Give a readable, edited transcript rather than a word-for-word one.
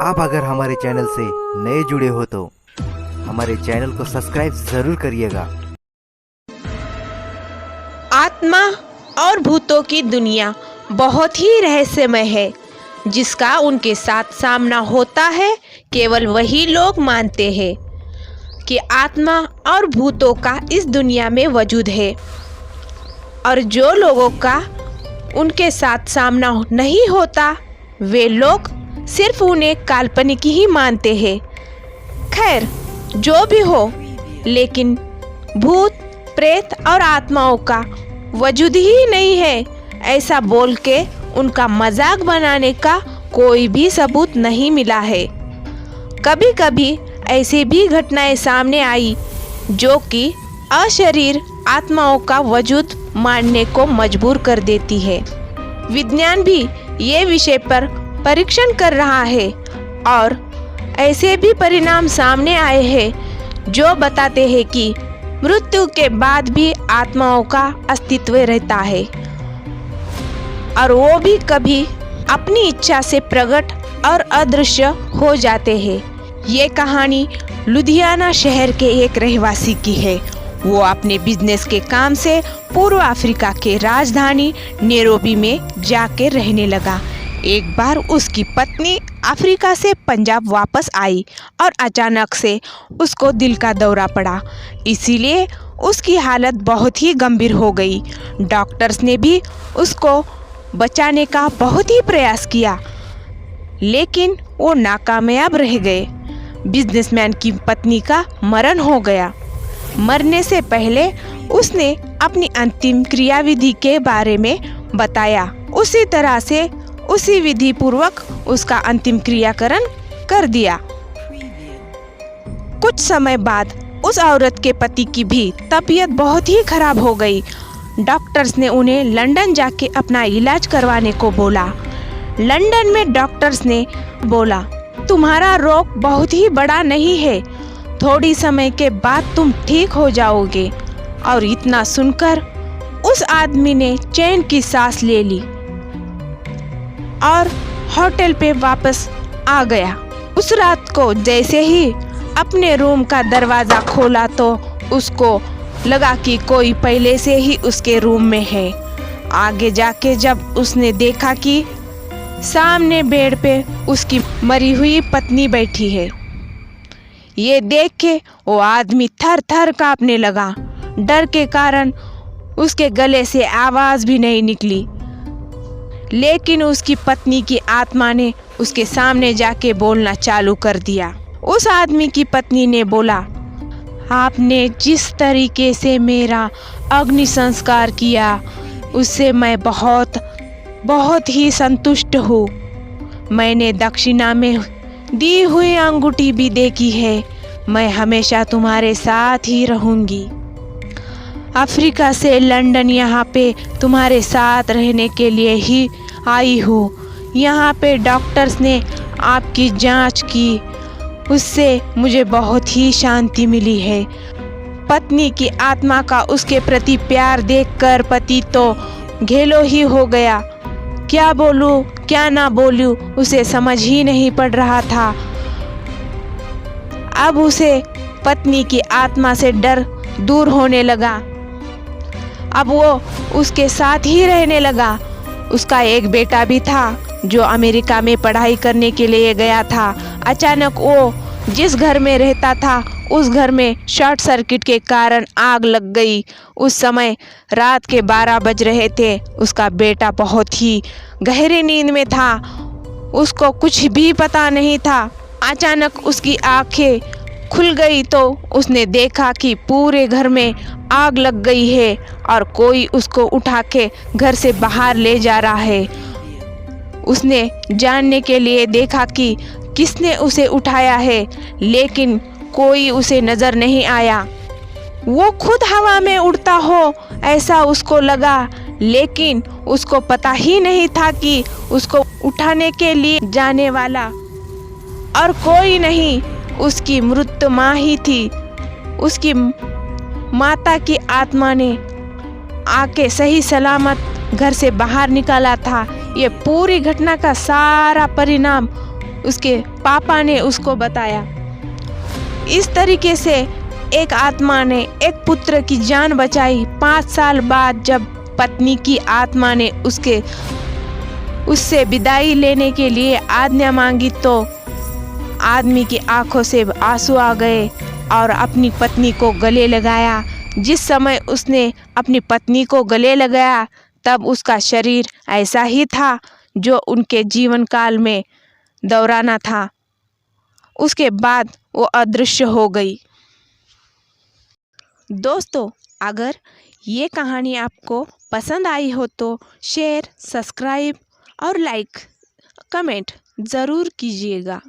आप अगर हमारे चैनल से नए जुड़े हो तो हमारे चैनल को सब्सक्राइब जरूर करिएगा। आत्मा और भूतों की दुनिया बहुत ही रहस्यमय है, जिसका उनके साथ सामना होता है। केवल वही लोग मानते हैं कि आत्मा और भूतों का इस दुनिया में वजूद है, और जो लोगों का उनके साथ सामना नहीं होता वे लोग सिर्फ उन्हें काल्पनिक ही मानते हैं। खैर, जो भी हो, लेकिन भूत, प्रेत और आत्माओं का वजूद ही नहीं है, ऐसा बोल के उनका मजाक बनाने का कोई भी सबूत नहीं मिला है। कभी कभी ऐसी भी घटनाएं सामने आई जो कि अशरीर आत्माओं का वजूद मानने को मजबूर कर देती है। विज्ञान भी ये विषय पर परीक्षण कर रहा है और ऐसे भी परिणाम सामने आए हैं जो बताते हैं कि मृत्यु के बाद भी आत्माओं का अस्तित्व रहता है, और वो भी कभी अपनी इच्छा से प्रकट और अदृश्य हो जाते हैं। ये कहानी लुधियाना शहर के एक रहवासी की है। वो अपने बिजनेस के काम से पूर्व अफ्रीका के राजधानी नैरोबी में जाके रहने लगा। एक बार उसकी पत्नी अफ्रीका से पंजाब वापस आई और अचानक से उसको दिल का दौरा पड़ा, इसीलिए उसकी हालत बहुत ही गंभीर हो गई। डॉक्टर्स ने भी उसको बचाने का बहुत ही प्रयास किया, लेकिन वो नाकामयाब रह गए। बिजनेसमैन की पत्नी का मरण हो गया। मरने से पहले उसने अपनी अंतिम क्रियाविधि के बारे में बताया। उसी तरह से उसी विधि पूर्वक उसका अंतिम क्रियाकरण कर दिया। कुछ समय बाद उस औरत के पति की भी तबीयत बहुत ही खराब हो गई। डॉक्टर्स ने उन्हें लंदन जाके अपना इलाज करवाने को बोला। लंदन में डॉक्टर्स ने बोला, तुम्हारा रोग बहुत ही बड़ा नहीं है, थोड़ी समय के बाद तुम ठीक हो जाओगे। और इतना सुनकर उस आदमी ने चैन की सांस ले ली और होटल पे वापस आ गया। उस रात को जैसे ही अपने रूम का दरवाज़ा खोला तो उसको लगा कि कोई पहले से ही उसके रूम में है। आगे जाके जब उसने देखा कि सामने बेड पे उसकी मरी हुई पत्नी बैठी है, ये देख के वो आदमी थर थर कांपने लगा। डर के कारण उसके गले से आवाज़ भी नहीं निकली, लेकिन उसकी पत्नी की आत्मा ने उसके सामने जाके बोलना चालू कर दिया। उस आदमी की पत्नी ने बोला, आपने जिस तरीके से मेरा अग्नि संस्कार किया उससे मैं बहुत ही संतुष्ट हूँ। मैंने दक्षिणा में दी हुई अंगूठी भी देखी है। मैं हमेशा तुम्हारे साथ ही रहूँगी। अफ्रीका से लंदन यहाँ पे तुम्हारे साथ रहने के लिए ही आई हूँ। यहाँ पे डॉक्टर्स ने आपकी जांच की, उससे मुझे बहुत ही शांति मिली है। पत्नी की आत्मा का उसके प्रति प्यार देखकर पति तो घेलो ही हो गया। क्या बोलूं क्या ना बोलूं उसे समझ ही नहीं पड़ रहा था। अब उसे पत्नी की आत्मा से डर दूर होने लगा। अब वो उसके साथ ही रहने लगा। उसका एक बेटा भी था जो अमेरिका में पढ़ाई करने के लिए गया था। अचानक वो जिस घर में रहता था उस घर में शॉर्ट सर्किट के कारण आग लग गई। उस समय रात के 12 बज रहे थे। उसका बेटा बहुत ही गहरी नींद में था, उसको कुछ भी पता नहीं था। अचानक उसकी आंखें खुल गई तो उसने देखा कि पूरे घर में आग लग गई है और कोई उसको उठा के घर से बाहर ले जा रहा है। उसने जानने के लिए देखा कि किसने उसे उठाया है, लेकिन कोई उसे नजर नहीं आया। वो खुद हवा में उड़ता हो ऐसा उसको लगा, लेकिन उसको पता ही नहीं था कि उसको उठाने के लिए जाने वाला और कोई नहीं, उसकी मृत माँ ही थी। उसकी माता की आत्मा ने आके सही सलामत घर से बाहर निकाला था। ये पूरी घटना का सारा परिणाम उसके पापा ने उसको बताया। इस तरीके से एक आत्मा ने एक पुत्र की जान बचाई। 5 साल बाद जब पत्नी की आत्मा ने उससे विदाई लेने के लिए आज्ञा मांगी तो आदमी की आंखों से आंसू आ गए और अपनी पत्नी को गले लगाया। जिस समय उसने अपनी पत्नी को गले लगाया तब उसका शरीर ऐसा ही था जो उनके जीवन काल में दोहराना था। उसके बाद वो अदृश्य हो गई। दोस्तों, अगर ये कहानी आपको पसंद आई हो तो शेयर, सब्सक्राइब और लाइक, कमेंट ज़रूर कीजिएगा।